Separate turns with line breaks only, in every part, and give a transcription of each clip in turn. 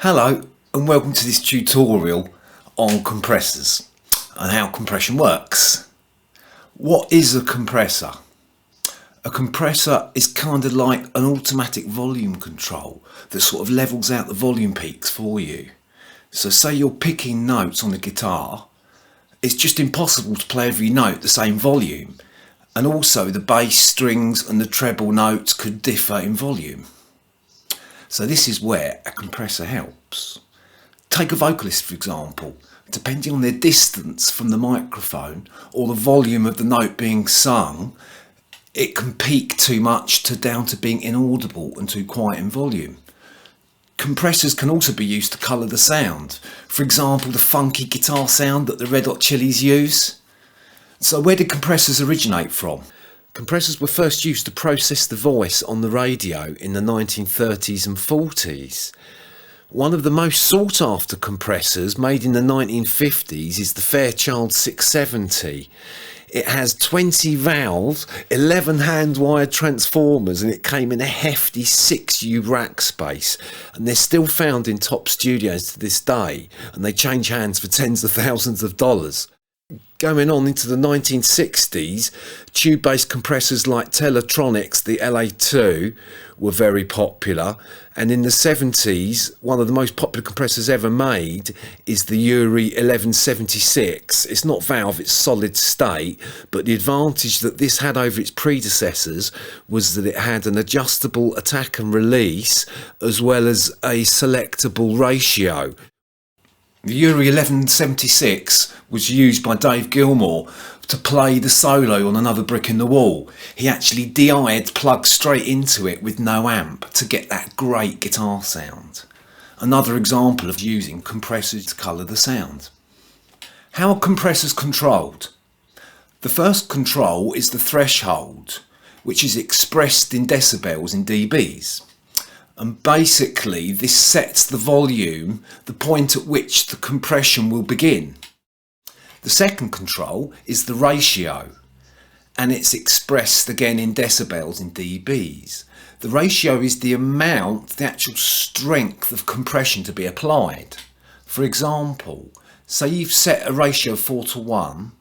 Hello and welcome to this tutorial on compressors and how compression works. What is a compressor? A compressor is kind of like an automatic volume control that sort of levels out the volume peaks for you. So say you're picking notes on the guitar, it's just impossible to play every note the same volume, and also the bass, strings and the treble notes could differ in volume. So this is where a compressor helps. Take a vocalist for example. Depending on their distance from the microphone or the volume of the note being sung, it can peak too much down to being inaudible and too quiet in volume. Compressors can also be used to colour the sound. For example, the funky guitar sound that the Red Hot Chili's use. So where did compressors originate from? Compressors were first used to process the voice on the radio in the 1930s and 40s. One of the most sought after compressors made in the 1950s is the Fairchild 670. It has 20 valves, 11 hand-wired transformers, and it came in a hefty 6U rack space. And they're still found in top studios to this day, and they change hands for tens of thousands of dollars. Going on into the 1960s, tube-based compressors like Teletronic's, the LA2, were very popular. And in the 70s, one of the most popular compressors ever made is the Uri 1176. It's not valve, it's solid state, but the advantage that this had over its predecessors was that it had an adjustable attack and release, as well as a selectable ratio. The Uri 1176 was used by Dave Gilmour to play the solo on Another Brick in the Wall. He actually DI'd plugged straight into it with no amp to get that great guitar sound. Another example of using compressors to colour the sound. How are compressors controlled? The first control is the threshold, which is expressed in decibels in dBs. And basically this sets the volume, the point at which the compression will begin. The second control is the ratio, and it's expressed again in decibels in dBs. The ratio is the amount, the actual strength of compression to be applied. For example, say you've set a ratio of 4:1,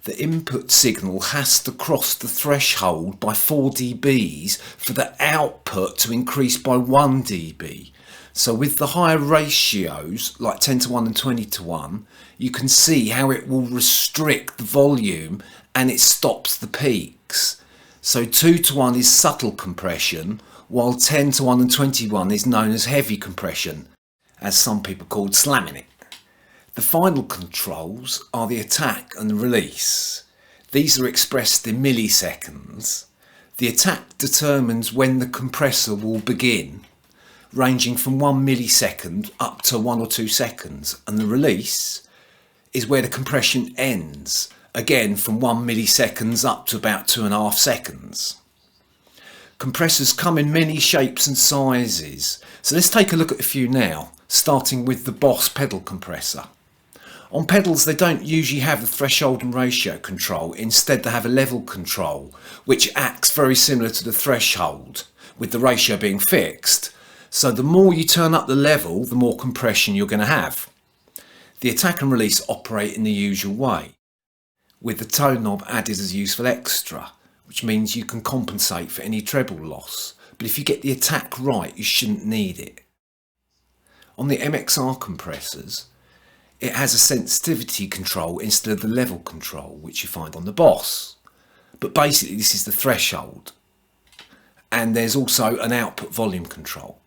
the input signal has to cross the threshold by 4 dBs for the output to increase by 1 dB. So with the higher ratios, like 10:1 and 20:1, you can see how it will restrict the volume and it stops the peaks. So 2:1 is subtle compression, while 10:1 and 20:1 is known as heavy compression, as some people called slamming it. The final controls are the attack and the release. These are expressed in milliseconds. The attack determines when the compressor will begin, ranging from 1 millisecond up to 1 or 2 seconds, and the release is where the compression ends, again from 1 milliseconds up to about 2.5 seconds. Compressors come in many shapes and sizes, so let's take a look at a few now, starting with the Boss pedal compressor. On pedals they don't usually have the threshold and ratio control, instead they have a level control, which acts very similar to the threshold, with the ratio being fixed. So the more you turn up the level, the more compression you're going to have. The attack and release operate in the usual way, with the tone knob added as a useful extra, which means you can compensate for any treble loss, but if you get the attack right you shouldn't need it. On the MXR compressors, it has a sensitivity control instead of the level control, which you find on the Boss. But basically this is the threshold. And there's also an output volume control.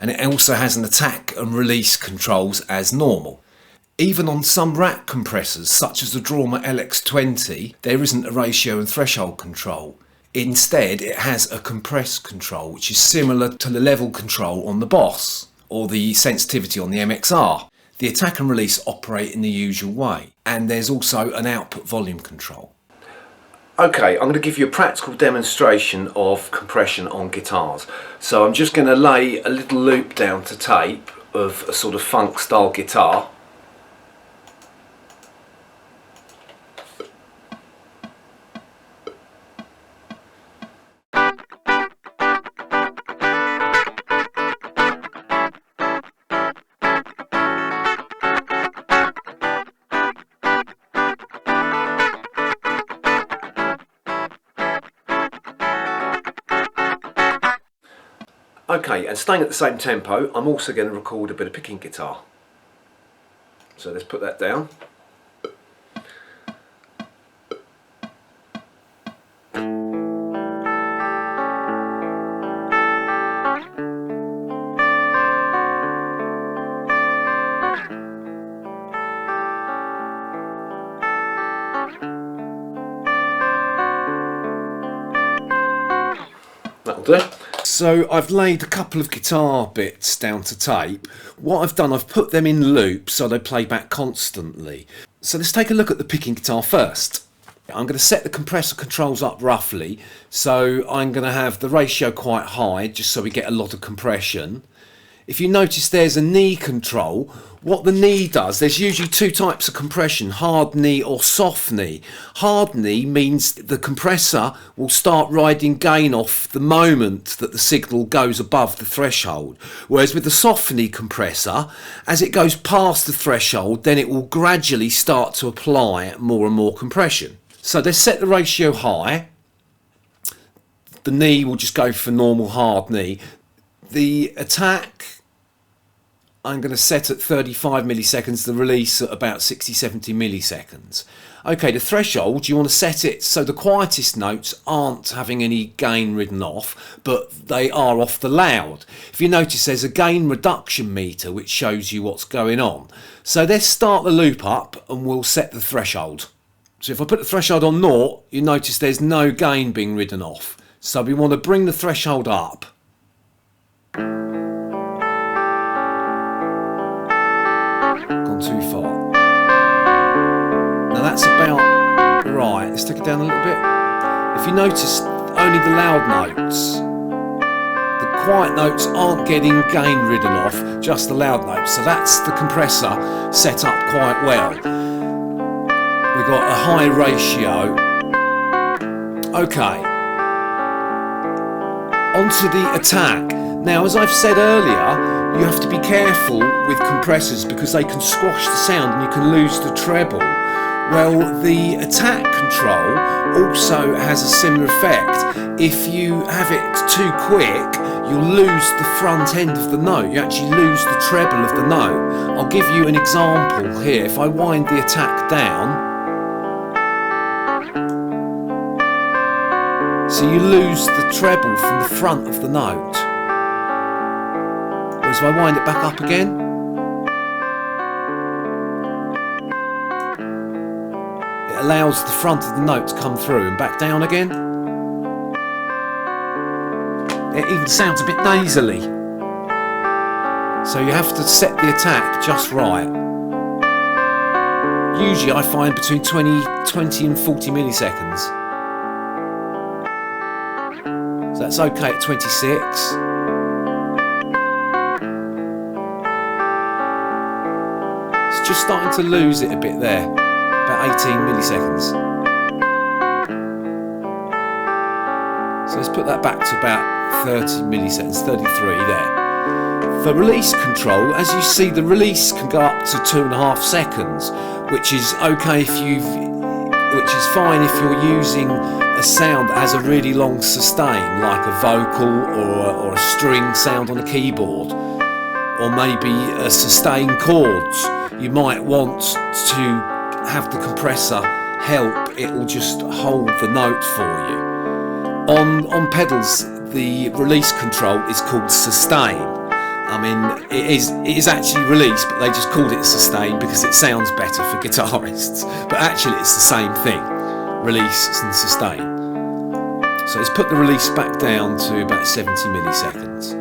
And it also has an attack and release controls as normal. Even on some rack compressors, such as the Drama LX20, there isn't a ratio and threshold control. Instead, it has a compress control, which is similar to the level control on the Boss, or the sensitivity on the MXR. The attack and release operate in the usual way, and there's also an output volume control. Okay, I'm going to give you a practical demonstration of compression on guitars. So I'm just going to lay a little loop down to tape of a sort of funk style guitar. Okay, and staying at the same tempo, I'm also going to record a bit of picking guitar. So let's put that down. That'll do. So I've laid a couple of guitar bits down to tape. What I've done, I've put them in loop so they play back constantly. So let's take a look at the picking guitar first. I'm going to set the compressor controls up roughly, so I'm going to have the ratio quite high just so we get a lot of compression. If you notice there's a knee control, what the knee does, there's usually two types of compression, hard knee or soft knee. Hard knee means the compressor will start riding gain off the moment that the signal goes above the threshold. Whereas with the soft knee compressor, as it goes past the threshold, then it will gradually start to apply more and more compression. So let's set the ratio high. The knee will just go for normal hard knee. The attack, I'm going to set at 35 milliseconds, the release at about 60-70 milliseconds. Okay, the threshold, you want to set it so the quietest notes aren't having any gain ridden off, but they are off the loud. If you notice there's a gain reduction meter which shows you what's going on. So let's start the loop up and we'll set the threshold. So if I put the threshold on 0, you notice there's no gain being ridden off. So we want to bring the threshold up. Gone too far. Now that's about right. Let's take it down a little bit. If you notice, only the loud notes. The quiet notes aren't getting gain ridden off, just the loud notes. So that's the compressor set up quite well. We've got a high ratio. Okay. Onto the attack. Now, as I've said earlier, you have to be careful with compressors because they can squash the sound and you can lose the treble. Well, the attack control also has a similar effect. If you have it too quick, you'll lose the front end of the note. You actually lose the treble of the note. I'll give you an example here. If I wind the attack down, so you lose the treble from the front of the note. Whereas if I wind it back up again, it allows the front of the note to come through, and back down again. It even sounds a bit nasally. So you have to set the attack just right. Usually I find between 20 and 40 milliseconds. So that's okay at 26. It's just starting to lose it a bit there, about 18 milliseconds. So let's put that back to about 30 milliseconds, 33 there. For release control, as you see, the release can go up to 2.5 seconds, which is okay which is fine if you're using a sound that has a really long sustain, like a vocal or a string sound on a keyboard, or maybe a sustained chords. You might want to have the compressor help, it will just hold the note for you. On pedals, the release control is called sustain. I mean, it is actually release, but they just called it sustain because it sounds better for guitarists. But actually it's the same thing, release and sustain. So let's put the release back down to about 70 milliseconds.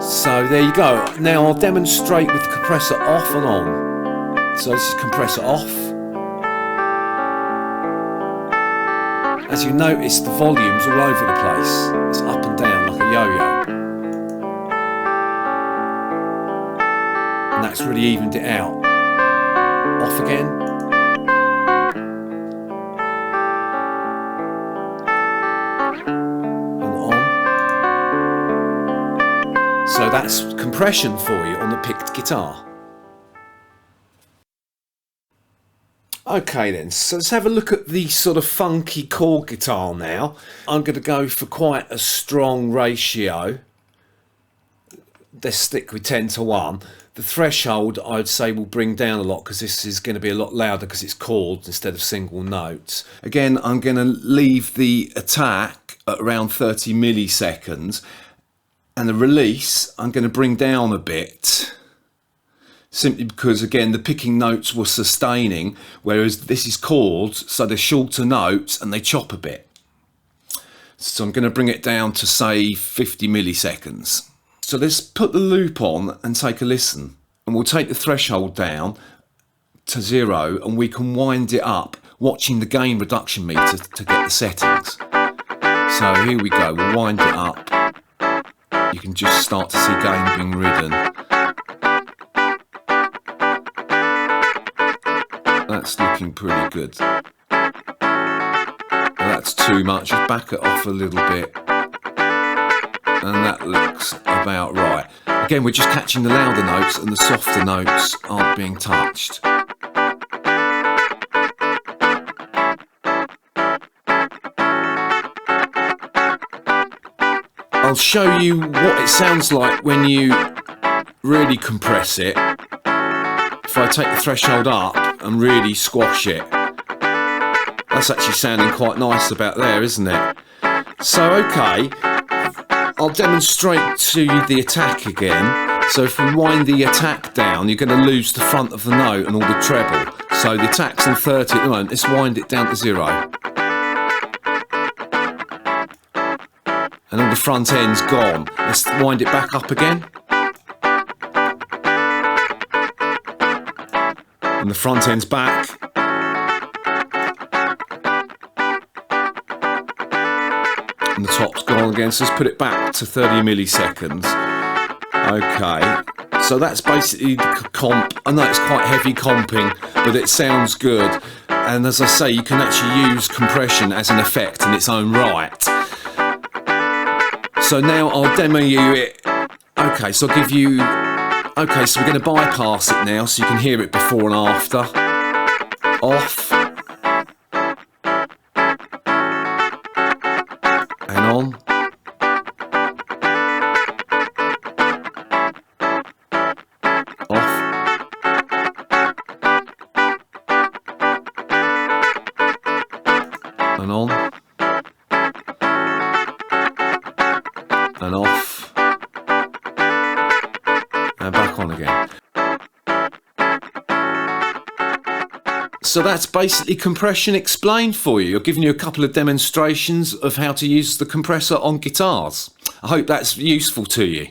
So there you go. Now I'll demonstrate with the compressor off and on. So this is compressor off. As you notice, the volume's all over the place. It's up and down like a yo-yo. And that's really evened it out. Off again. And on. So that's compression for you on the picked guitar. Okay then, so let's have a look at the sort of funky chord guitar now. I'm going to go for quite a strong ratio. Let's stick with 10:1. The threshold I'd say will bring down a lot because this is going to be a lot louder because it's chords instead of single notes. Again, I'm going to leave the attack at around 30 milliseconds, and the release I'm going to bring down a bit. Simply because, again, the picking notes were sustaining, whereas this is chords, so they're shorter notes and they chop a bit. So I'm going to bring it down to, say, 50 milliseconds. So let's put the loop on and take a listen. And we'll take the threshold down to 0 and we can wind it up, watching the gain reduction meter to get the settings. So here we go, we'll wind it up. You can just start to see gain being ridden. That's looking pretty good. That's too much. Just back it off a little bit. And that looks about right. Again, we're just catching the louder notes and the softer notes aren't being touched. I'll show you what it sounds like when you really compress it. If I take the threshold up and really squash it, that's actually sounding quite nice about there, isn't it? So, okay, I'll demonstrate to you the attack again. So if we wind the attack down, you're going to lose the front of the note and all the treble. So the attack's on 30 at the moment. Let's wind it down to 0. And all the front end's gone. Let's wind it back up again. And the front end's back. And the top's gone again, so let's put it back to 30 milliseconds. Okay, so that's basically the comp. I know it's quite heavy comping, but it sounds good. And as I say, you can actually use compression as an effect in its own right. So now I'll demo you it. Okay, so I'll give you... Okay, so we're going to bypass it now so you can hear it before and after. Off. And on. Off. And on. And off. And back on again. So that's basically compression explained for you. I've given you a couple of demonstrations of how to use the compressor on guitars. I hope that's useful to you.